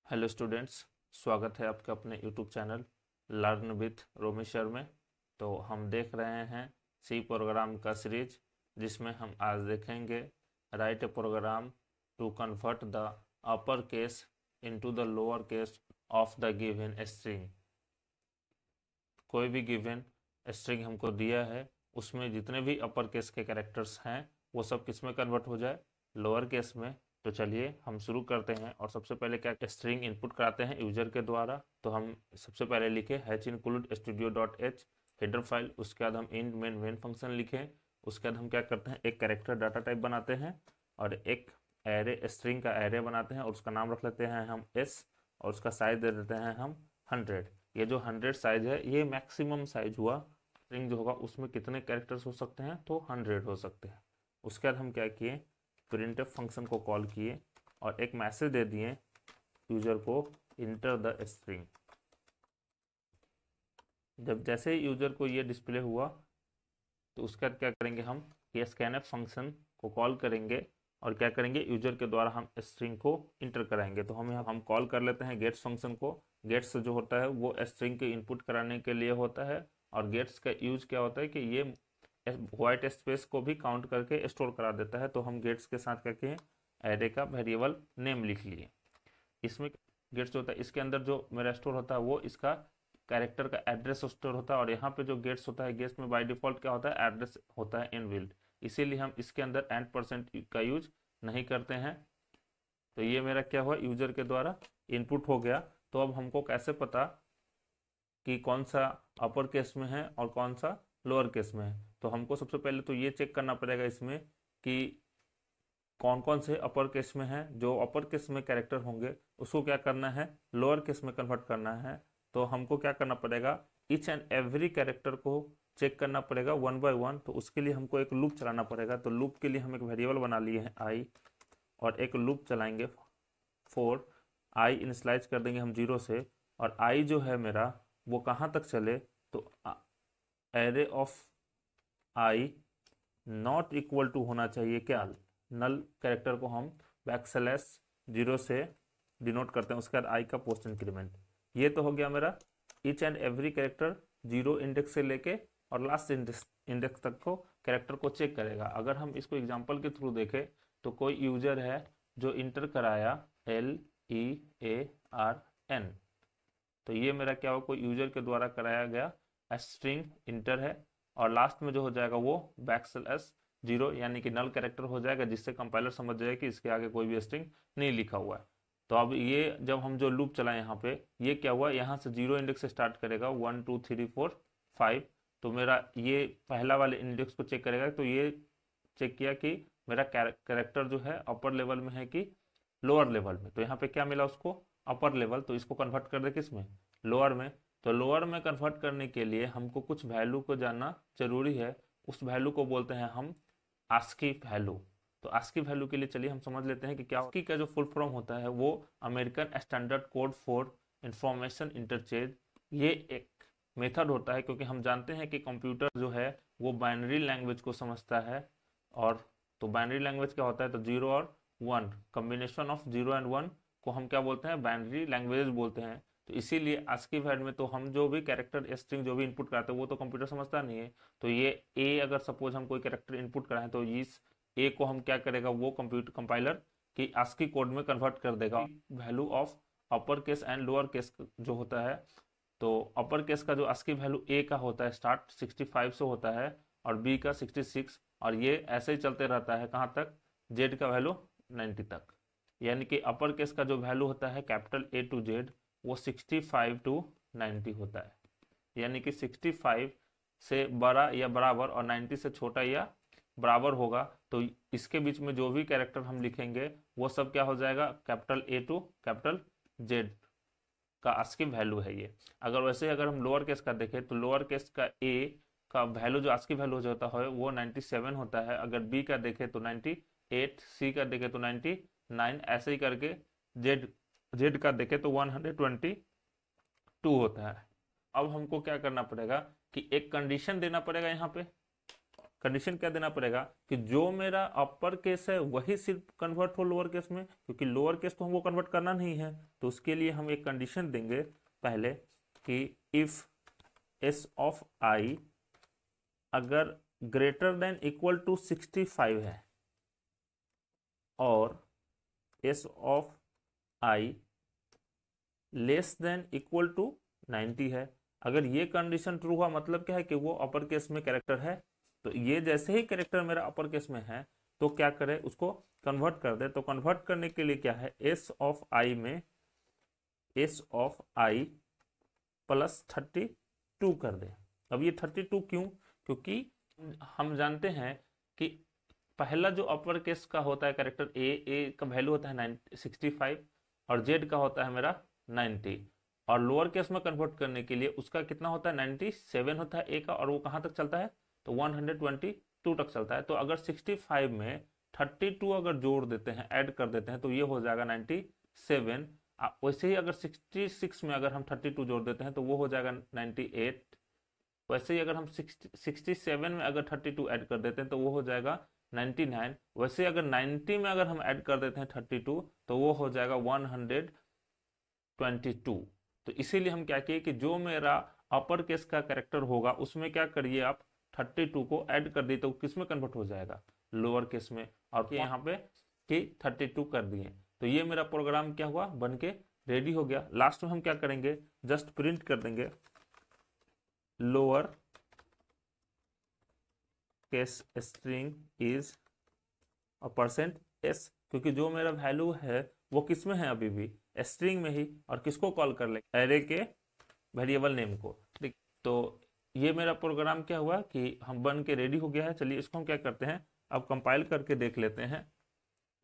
Hello students, स्वागत है आपका अपने यूट्यूब चैनल लर्न विथ रोमेशर में। तो हम देख रहे हैं सी प्रोग्राम का सीरीज, जिसमें हम आज देखेंगे write a program to convert the upper case into the lower case of the given string. कोई भी गिवन स्ट्रिंग हमको दिया है, उसमें जितने भी अपर केस के कैरेक्टर्स हैं वो सब किस में कन्वर्ट हो जाए, लोअर केस में। तो चलिए हम शुरू करते हैं। और सबसे पहले क्या स्ट्रिंग इनपुट कराते हैं यूजर के द्वारा। तो हम सबसे पहले लिखे hatch include studio dot H header file. उसके बाद हम इन मेन फंक्शन लिखें। उसके बाद हम क्या करते हैं, एक कैरेक्टर डाटा टाइप बनाते हैं और एक एरे स्ट्रिंग का एरे बनाते हैं और उसका नाम रख लेते हैं हम एस, और उसका साइज दे देते हैं हम 100। ये जो 100 साइज है ये मैक्सिमम साइज हुआ। स्ट्रिंग जो होगा उसमें कितने कैरेक्टर्स हो सकते हैं, तो 100 हो सकते हैं। उसके बाद हम क्या किए, प्रिंटफ फंक्शन को कॉल किए और एक मैसेज दे दिए यूजर को, इंटर द स्ट्रिंग। जब जैसे ही यूजर को ये डिस्प्ले हुआ तो उसके बाद क्या करेंगे, हम ये स्कैनफ फंक्शन को कॉल करेंगे और क्या करेंगे, यूजर के द्वारा हम स्ट्रिंग को इंटर कराएंगे। तो हम कॉल कर लेते हैं गेट्स फंक्शन को। गेट्स जो होता है वो स्ट्रिंग के इनपुट कराने के लिए होता है, और गेट्स का यूज क्या होता है कि ये वाइट स्पेस को भी काउंट करके स्टोर करा देता है। तो हम गेट्स के साथ क्या किए, एरे का वेरिएबल नेम लिख लिए। इसमें गेट्स होता है, इसके अंदर जो मेरा स्टोर होता है वो इसका कैरेक्टर का एड्रेस स्टोर होता है। और यहाँ पे जो गेट्स होता है, गेट्स में बाय डिफॉल्ट क्या होता है, एड्रेस होता है इनबिल्ट। इसीलिए हम इसके अंदर %% का यूज नहीं करते हैं। तो ये मेरा क्या हुआ, यूजर के द्वारा इनपुट हो गया। तो अब हमको कैसे पता कि कौन सा अपर केस में है और कौन सा लोअर केस में है। तो हमको सबसे पहले तो ये चेक करना पड़ेगा इसमें कि कौन कौन से अपर केस में है। जो अपर केस में कैरेक्टर होंगे उसको क्या करना है, लोअर केस में कन्वर्ट करना है। तो हमको क्या करना पड़ेगा, ईच एंड एवरी कैरेक्टर को चेक करना पड़ेगा 1 बाय 1। तो उसके लिए हमको एक लूप चलाना पड़ेगा। तो लूप के लिए हम एक वेरिएबल बना लिए हैं आई, और एक लूप चलाएंगे फॉर आई इनिशियलाइज कर देंगे हम 0 से। और आई जो है मेरा वो कहाँ तक चले, तो array of i not equal to होना चाहिए क्या, नल कैरेक्टर को हम \0 से डिनोट करते हैं। उसके बाद आई का पोस्ट इंक्रीमेंट। ये तो हो गया मेरा each and every character 0 index से लेके और लास्ट इंडेक्स तक को कैरेक्टर को चेक करेगा। अगर हम इसको एग्जांपल के थ्रू देखें तो कोई यूजर है जो इंटर कराया LEARN, तो ये मेरा क्या हो, कोई यूजर के द्वारा कराया गया स्ट्रिंग इंटर है। और लास्ट में जो हो जाएगा वो \0 यानी कि नल कैरेक्टर हो जाएगा, जिससे कंपाइलर समझ जाएगा कि इसके आगे कोई भी स्ट्रिंग नहीं लिखा हुआ है। तो अब ये जब हम जो लूप चलाएं यहाँ पे, ये क्या हुआ, यहाँ से 0 इंडेक्स से स्टार्ट करेगा 1 2 3 4 5। तो मेरा ये पहला वाले इंडेक्स को चेक करेगा। तो ये चेक किया कि मेरा कैरेक्टर जो है अपर लेवल में है कि लोअर लेवल में। तो यहाँ पे क्या मिला उसको, अपर लेवल। तो इसको कन्वर्ट कर दे किस में, लोअर में। तो लोअर में कन्वर्ट करने के लिए हमको कुछ वैल्यू को जानना जरूरी है। उस वैल्यू को बोलते हैं हम आस्की वैल्यू। तो आस्की वैल्यू के लिए चलिए हम समझ लेते हैं कि क्या आस्की का जो फुल फॉर्म होता है वो American standard code for information interchange. ये एक मेथड होता है, क्योंकि हम जानते हैं कि कंप्यूटर जो है वो बाइनरी लैंग्वेज को समझता है। और तो बाइनरी लैंग्वेज क्या होता है, तो 0 और 1, कॉम्बिनेशन ऑफ 0 एंड 1 को हम क्या बोलते हैं, बाइनरी लैंग्वेज बोलते हैं। तो इसीलिए आस्की वैल्यू में तो हम जो भी कैरेक्टर स्ट्रिंग जो भी इनपुट कराते हैं वो तो कंप्यूटर समझता नहीं है। तो ये ए, अगर सपोज हम कोई कैरेक्टर इनपुट कराएं तो इस ए को हम क्या करेगा, वो कंप्यूटर कंपाइलर की आस्की कोड में कन्वर्ट कर देगा। Value of upper case and lower case जो होता है, तो अपर केस का जो आस्की वैल्यू ए का होता है स्टार्ट 65 से होता है, और बी का 66, और ये ऐसे ही चलते रहता है कहाँ तक, जेड का वैल्यू 90 तक। यानी कि अपर केस का जो वैल्यू होता है कैपिटल A to Z वो 65 to 90 होता है। यानी कि 65 से बड़ा या बराबर और 90 से छोटा या बराबर होगा। तो इसके बीच में जो भी कैरेक्टर हम लिखेंगे वो सब क्या हो जाएगा, capital A to capital Z का आस्की वैल्यू है ये। अगर वैसे अगर हम लोअर केस का देखें तो लोअर केस का ए का वैल्यू जो आस्की वैल्यू हो जाता है वो 97 होता है। अगर बी का देखें तो 98, सी का देखें तो 99, ऐसे ही करके जेड जेड का देखें तो 122 होता है। अब हमको क्या करना पड़ेगा कि एक कंडीशन देना पड़ेगा यहाँ पे। कंडीशन क्या देना पड़ेगा कि जो मेरा अपर केस है वही सिर्फ कन्वर्ट हो लोअर केस में, क्योंकि लोअर केस तो हमको कन्वर्ट करना नहीं है। तो उसके लिए हम एक कंडीशन देंगे पहले कि इफ एस ऑफ आई अगर ग्रेटर देन इक्वल टू 65 है और s of i less than equal to 90 है। अगर ये कंडीशन ट्रू हुआ मतलब क्या है कि वो अपर केस में कैरेक्टर है। तो ये जैसे ही कैरेक्टर मेरा अपर केस में है तो क्या करे, उसको कन्वर्ट कर दे। तो कन्वर्ट करने के लिए क्या है, एस ऑफ आई में एस ऑफ आई प्लस 32 कर दे। अब ये 32 क्यों, क्योंकि हम जानते हैं कि पहला जो अपर केस का होता है कैरेक्टर ए का वैल्यू होता है 65 और जेड का होता है मेरा 90, और लोअर केस में कन्वर्ट करने के लिए उसका कितना होता है 97 होता है ए का, और वो कहाँ तक चलता है तो 122 तक चलता है। तो अगर 65 में 32 अगर जोड़ देते हैं, ऐड कर देते हैं, तो ये हो जाएगा 97। वैसे ही अगर 66 में अगर हम 32 जोड़ देते हैं तो वो हो जाएगा 98। वैसे ही अगर हम 67 में अगर 32 ऐड कर देते हैं तो वो हो जाएगा 99। वैसे अगर 90 में अगर हम ऐड कर देते हैं 32 तो वो हो जाएगा 122। तो इसीलिए हम क्या किए कि जो मेरा अपर केस का कैरेक्टर होगा उसमें क्या करिए आप 32 को ऐड कर दिए तो किस में कन्वर्ट हो जाएगा, लोअर केस में। और यहाँ पे कि 32 कर दिए तो ये मेरा प्रोग्राम क्या हुआ, बन के रेडी हो गया। लास्ट में हम क्या करेंगे, जस्ट प्रिंट कर देंगे lower case string is %s, क्योंकि जो मेरा वैल्यू है वो किस में है, अभी भी स्ट्रिंग में ही। और किसको कॉल कर ले, एरे के वेरिएबल नेम को। ठीक, तो ये मेरा प्रोग्राम क्या हुआ कि हम बन के रेडी हो गया है। चलिए इसको हम क्या करते हैं, अब कंपाइल करके देख लेते हैं।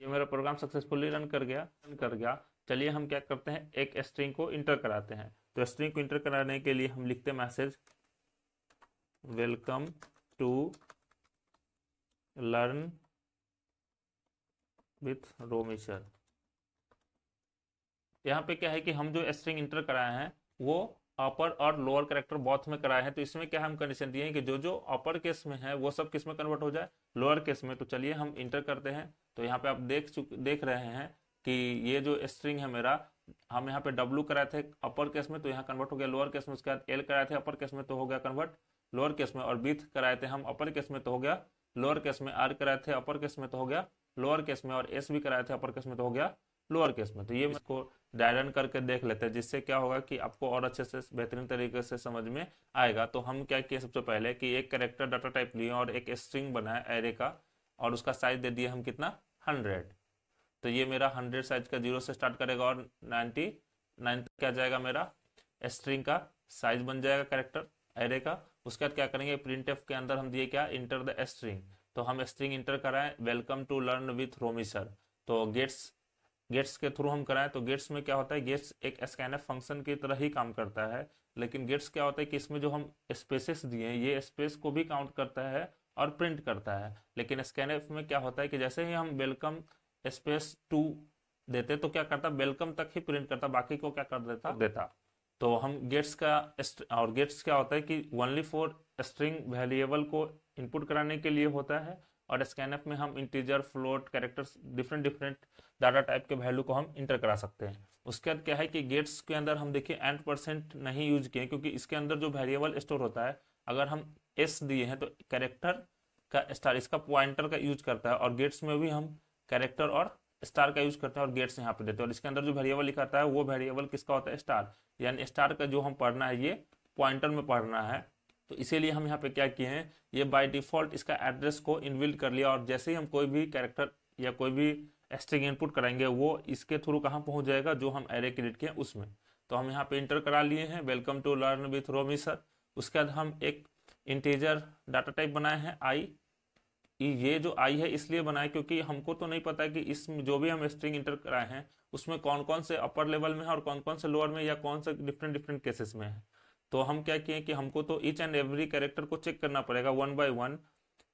ये मेरा प्रोग्राम सक्सेसफुली रन कर गया। चलिए हम क्या करते हैं, एक स्ट्रिंग को इंटर कराते हैं। तो स्ट्रिंग को इंटर कराने के लिए हम लिखते हैं message welcome to learn with Romi sir. यहाँ पे क्या है कि हम जो स्ट्रिंग इंटर कराए हैं वो अपर और लोअर कैरेक्टर बोथ में कराए हैं। तो इसमें क्या हम कंडीशन दिए हैं कि जो जो अपर केस में है वो सब किस में कन्वर्ट हो जाए, लोअर केस में। तो चलिए हम इंटर करते हैं। तो यहाँ पे आप देख रहे हैं कि ये जो स्ट्रिंग है मेरा, हम यहाँ पे W कराए थे अपर केस में तो यहाँ कन्वर्ट हो गया लोअर केस में। उसके बाद L कराए थे अपर केस में तो हो गया कन्वर्ट लोअर केस में, और बीथ कराए थे हम अपर केस में तो हो गया लोअर केस में, R कराए थे अपर केस में तो हो गया लोअर केस में, और S भी कराए थे अपर केस में तो हो गया लोअर केस में। तो ये इसको ड्राई रन करके देख लेते हैं, जिससे क्या होगा कि आपको और अच्छे से बेहतरीन तरीके से समझ में आएगा। तो हम क्या किए, सबसे पहले कि एक कैरेक्टर डाटा टाइप लिए और एक स्ट्रिंग बनाया एरे का, और उसका साइज दे दिया हम कितना 100। तो ये मेरा 100 साइज का 0 से स्टार्ट करेगा और 99 तक क्या जाएगा, मेरा स्ट्रिंग का साइज बन जाएगा कैरेक्टर एरे का। उसके बाद क्या करेंगे, प्रिंटफ के अंदर हम दिए क्या, इंटर द स्ट्रिंग। तो हम स्ट्रिंग इंटर कराएं welcome to learn with Romi sir. तो गेट्स के थ्रू हम कराएं। तो गेट्स में क्या होता है, गेट्स एक स्कैनफ फंक्शन की तरह ही काम करता है, लेकिन गेट्स क्या होता है कि इसमें जो हम स्पेसेस दिए हैं ये स्पेस को भी काउंट करता है और प्रिंट करता है। लेकिन स्कैनफ में क्या होता है कि जैसे ही हम वेलकम स्पेस 2 देते तो क्या करता, वेलकम तक ही प्रिंट करता, बाकी को क्या कर देता। तो हम गेट्स का और गेट्स क्या होता है कि ओनली फॉर स्ट्रिंग वेरिएबल को इनपुट कराने के लिए होता है, और स्कैनफ में हम integer float characters different data type के वैल्यू को हम इंटर करा सकते हैं। उसके बाद क्या है कि गेट्स के अंदर हम देखिए %% नहीं यूज किए, क्योंकि इसके अंदर जो वेरिएबल स्टोर होता है, अगर हम एस दिए हैं तो कैरेक्टर का स्टार इसका पॉइंटर का यूज करता है, और गेट्स में भी हम कैरेक्टर और स्टार का यूज करते हैं और गेट्स यहाँ पे देते हैं। और इसके अंदर जो वेरिएबल लिखा है वो वेरिएबल किसका होता है, स्टार, यानी स्टार का जो हम पढ़ना है ये पॉइंटर में पढ़ना है। तो इसीलिए हम यहाँ पे क्या किए हैं, ये बाय डिफॉल्ट इसका एड्रेस को इनबिल्ट कर लिया, और जैसे ही हम कोई भी कैरेक्टर या कोई भी स्ट्रिंग इनपुट कराएंगे वो इसके थ्रू कहाँ पहुँच जाएगा, जो हम एरे क्रिएट किए उसमें। तो हम यहाँ पे इंटर करा लिए हैं welcome to learn with Romi sir. उसके बाद हम एक इंटीजर डाटा टाइप बनाए हैं आई। ये जो आई है इसलिए बनाए क्योंकि हमको तो नहीं पता कि इसमें जो भी हम स्ट्रिंग इंटर कराए हैं उसमें कौन कौन से अपर लेवल में है और कौन कौन से लोअर में, या कौन से डिफरेंट केसेस में है। तो हम क्या किए कि हमको तो ईच एंड एवरी कैरेक्टर को चेक करना पड़ेगा 1 by 1।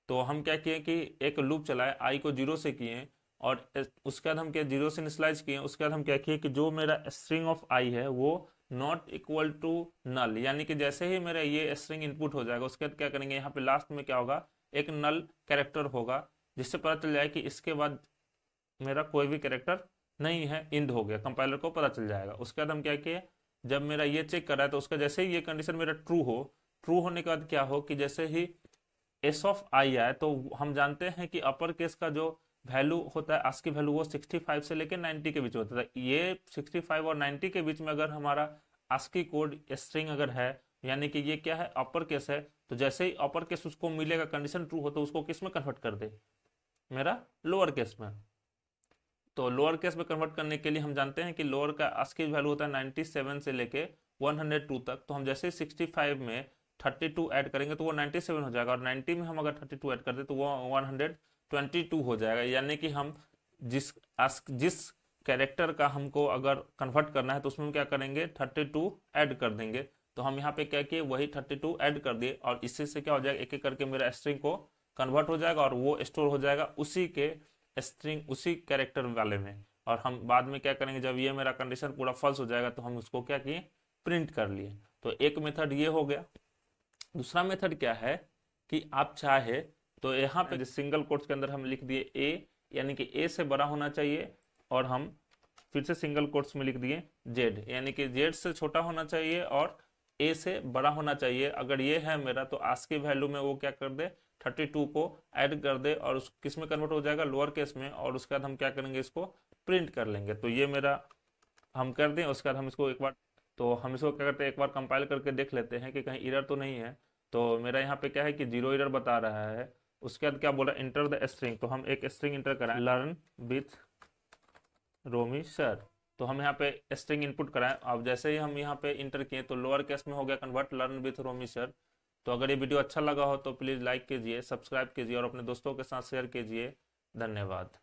तो हम क्या किए कि एक लूप चलाए, आई को 0 से किए, और उसके बाद हम क्या 0 से इनिशियलाइज किए। उसके बाद हम क्या किए कि जो मेरा स्ट्रिंग ऑफ आई है वो नॉट इक्वल टू नल, यानी कि जैसे ही मेरा ये स्ट्रिंग इनपुट हो जाएगा उसके बाद क्या करेंगे, यहाँ पे लास्ट में क्या होगा, एक नल कैरेक्टर होगा, जिससे पता चल जाए कि इसके बाद मेरा कोई भी कैरेक्टर नहीं है, इंड हो गया, कंपाइलर को पता चल जाएगा। उसके बाद हम क्या किए, जब मेरा ये चेक कर रहा है तो उसका जैसे ही ये कंडीशन मेरा ट्रू हो, ट्रू होने के बाद क्या हो कि जैसे ही एस ऑफ आई आए, तो हम जानते हैं कि अपर केस का जो वैल्यू होता है, आस्की वैल्यू, वो 65 से लेकर 90 के बीच होता है। ये 65 और 90 के बीच में अगर हमारा आस्की कोड स्ट्रिंग अगर है, यानी कि ये क्या है, अपर केस है, तो जैसे ही अपर केस उसको मिलेगा, कंडीशन ट्रू हो, तो उसको किस में कन्वर्ट कर दे, मेरा लोअर केस में। तो लोअर केस में कन्वर्ट करने के लिए हम जानते हैं कि लोअर का आस्की वैल्यू होता है 97 से लेके 102 तक। तो हम जैसे ही 65 में 32 ऐड करेंगे तो वो 97 हो जाएगा, और 90 में हम अगर 32 ऐड कर दे तो वो 122 हो जाएगा। यानी कि हम जिस कैरेक्टर का हमको अगर कन्वर्ट करना है तो उसमें हम क्या करेंगे, 32 ऐड कर देंगे। तो हम यहाँ पे क्या किए, वही 32 ऐड कर दिए, और इससे से क्या हो जाएगा, एक एक करके मेरा स्ट्रिंग को कन्वर्ट हो जाएगा, और वो स्टोर हो जाएगा उसी के स्ट्रिंग, उसी कैरेक्टर वाले में। और हम बाद में क्या करेंगे, जब ये मेरा कंडीशन पूरा फॉल्स हो जाएगा तो हम उसको क्या किए, प्रिंट कर लिए। तो एक मेथड ये हो गया। दूसरा मेथड क्या है कि आप चाहे तो यहाँ पे सिंगल कोट्स के अंदर हम लिख दिए ए, यानी कि ए से बड़ा होना चाहिए, और हम फिर से सिंगल कोट्स में लिख दिए जेड, यानी कि जेड से छोटा होना चाहिए और ए से बड़ा होना चाहिए। अगर ये है मेरा, तो आस्की वैल्यू में वो क्या कर दे, 32 को ऐड कर दे, और उस किस में कन्वर्ट हो जाएगा, लोअर केस में, और उसके बाद हम क्या करेंगे, इसको प्रिंट कर लेंगे। तो ये मेरा हम कर दें, उसके बाद हम इसको एक बार, तो हम इसको क्या करते हैं, एक बार कंपाइल करके देख लेते हैं कि कहीं एरर तो नहीं है। तो मेरा यहाँ पे क्या है कि 0 एरर बता रहा है। उसके बाद क्या बोला, इंटर द स्ट्रिंग, तो हम एक स्ट्रिंग इंटर कराएं, लर्न विथ रोमी सर। तो हम यहाँ पे स्ट्रिंग इनपुट कराएं। अब जैसे ही हम यहाँ पे इंटर किए तो लोअर केस में हो गया convert, learn with Romi sir. तो अगर ये वीडियो अच्छा लगा हो तो प्लीज़ लाइक कीजिए, सब्सक्राइब कीजिए और अपने दोस्तों के साथ शेयर कीजिए। धन्यवाद।